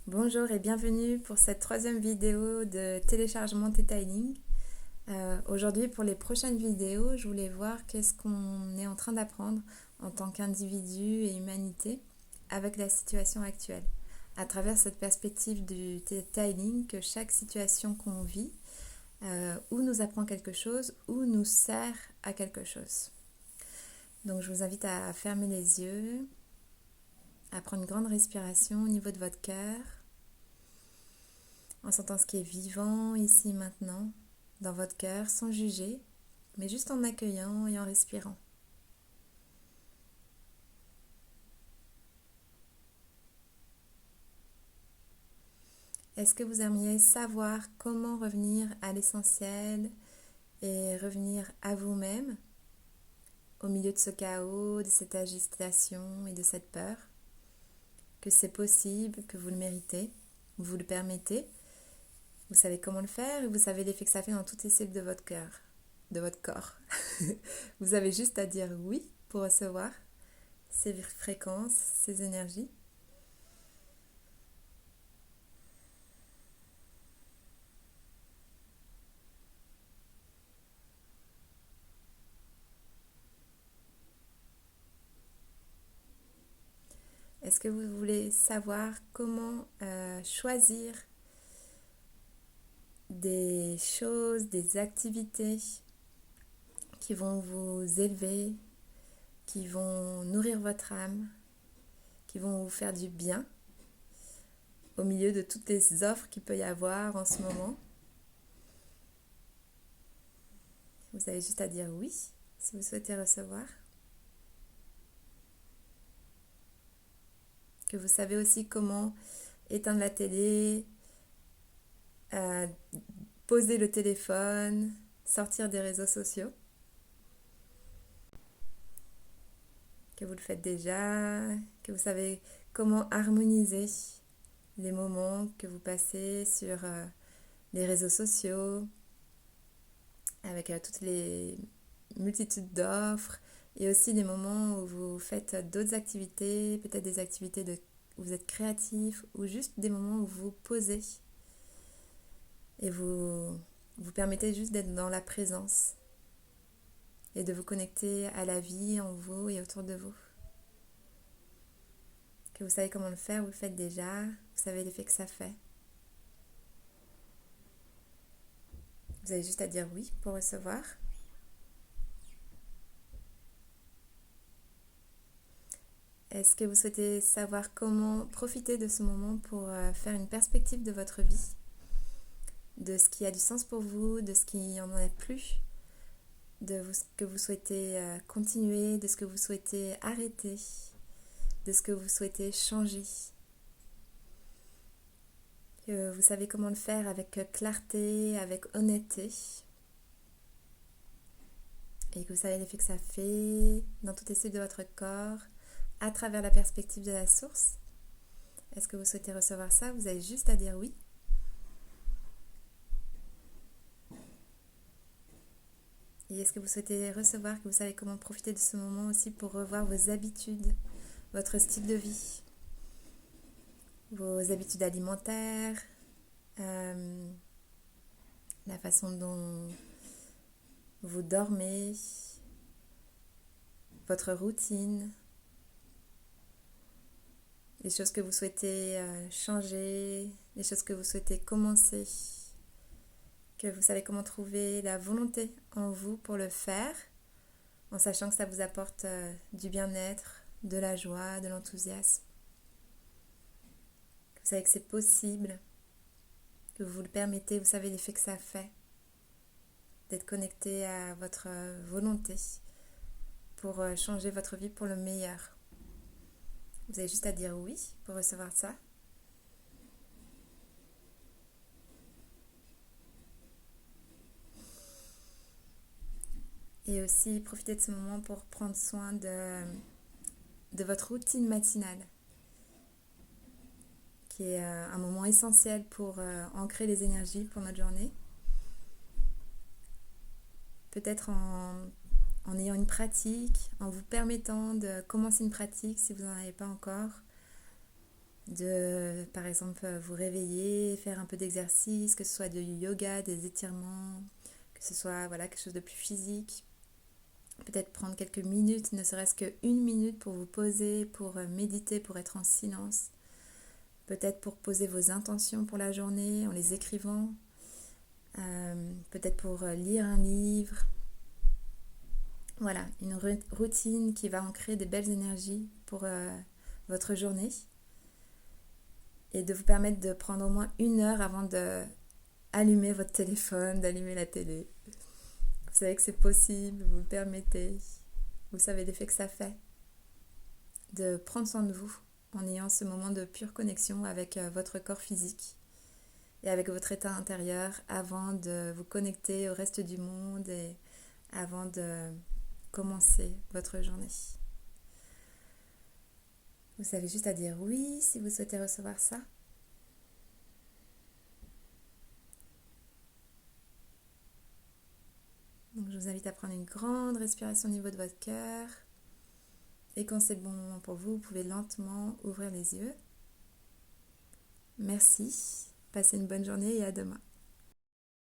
Bonjour et bienvenue pour cette troisième vidéo de téléchargement T-Tiling. Aujourd'hui, pour les prochaines vidéos, je voulais voir qu'est-ce qu'on est en train d'apprendre en tant qu'individu et humanité avec la situation actuelle, à travers cette perspective du T-Tiling, que chaque situation qu'on vit ou nous apprend quelque chose ou nous sert à quelque chose. Donc je vous invite à fermer les yeux, à prendre une grande respiration au niveau de votre cœur, en sentant ce qui est vivant ici maintenant, dans votre cœur, sans juger, mais juste en accueillant et en respirant. Est-ce que vous aimeriez savoir comment revenir à l'essentiel et revenir à vous-même au milieu de ce chaos, de cette agitation et de cette peur? Que c'est possible, que vous le méritez, vous le permettez, vous savez comment le faire et vous savez l'effet que ça fait dans toutes les cellules de votre cœur, de votre corps. Vous avez juste à dire oui pour recevoir ces fréquences, ces énergies. Est-ce que vous voulez savoir comment choisir des choses, des activités qui vont vous élever, qui vont nourrir votre âme, qui vont vous faire du bien au milieu de toutes les offres qu'il peut y avoir en ce moment? Vous avez juste à dire oui si vous souhaitez recevoir. Que vous savez aussi comment éteindre la télé, poser le téléphone, sortir des réseaux sociaux. Que vous le faites déjà, que vous savez comment harmoniser les moments que vous passez sur les réseaux sociaux, avec toutes les multitudes d'offres, et aussi des moments où vous faites d'autres activités, peut-être des activités où vous êtes créatif, ou juste des moments où vous posez et vous permettez juste d'être dans la présence et de vous connecter à la vie en vous et autour de vous. Que vous savez comment le faire, vous le faites déjà, vous savez l'effet que ça fait. Vous avez juste à dire oui pour recevoir. Est-ce que vous souhaitez savoir comment profiter de ce moment pour faire une perspective de votre vie, de ce qui a du sens pour vous, de ce qui en a plus, de ce que vous souhaitez continuer, de ce que vous souhaitez arrêter, de ce que vous souhaitez changer? Que vous savez comment le faire avec clarté, avec honnêteté, et que vous savez l'effet que ça fait dans toutes les cellules de votre corps, à travers la perspective de la source. Est-ce que vous souhaitez recevoir ça? Vous avez juste à dire oui. Et est-ce que vous souhaitez recevoir, que vous savez comment profiter de ce moment aussi pour revoir vos habitudes, votre style de vie, vos habitudes alimentaires, la façon dont vous dormez, votre routine, les choses que vous souhaitez changer, les choses que vous souhaitez commencer, que vous savez comment trouver la volonté en vous pour le faire, en sachant que ça vous apporte du bien-être, de la joie, de l'enthousiasme. Que vous savez que c'est possible, que vous le permettez, vous savez l'effet que ça fait, d'être connecté à votre volonté pour changer votre vie pour le meilleur. Vous avez juste à dire oui pour recevoir ça. Et aussi profiter de ce moment pour prendre soin de votre routine matinale, qui est un moment essentiel pour ancrer les énergies pour notre journée. Peut-être en ayant une pratique, en vous permettant de commencer une pratique si vous n'en avez pas encore, de, par exemple, vous réveiller, faire un peu d'exercice, que ce soit du yoga, des étirements, que ce soit voilà, quelque chose de plus physique. Peut-être prendre quelques minutes, ne serait-ce qu'une minute pour vous poser, pour méditer, pour être en silence. Peut-être pour poser vos intentions pour la journée en les écrivant. Peut-être pour lire un livre. Voilà, une routine qui va ancrer des belles énergies pour votre journée et de vous permettre de prendre au moins 1 heure avant de allumer votre téléphone, d'allumer la télé. Vous savez que c'est possible, vous le permettez. Vous savez l'effet que ça fait de prendre soin de vous en ayant ce moment de pure connexion avec votre corps physique et avec votre état intérieur avant de vous connecter au reste du monde et avant de commencer votre journée. Vous avez juste à dire oui si vous souhaitez recevoir ça. Donc je vous invite à prendre une grande respiration au niveau de votre cœur. Et quand c'est le bon moment pour vous, vous pouvez lentement ouvrir les yeux. Merci, passez une bonne journée et à demain.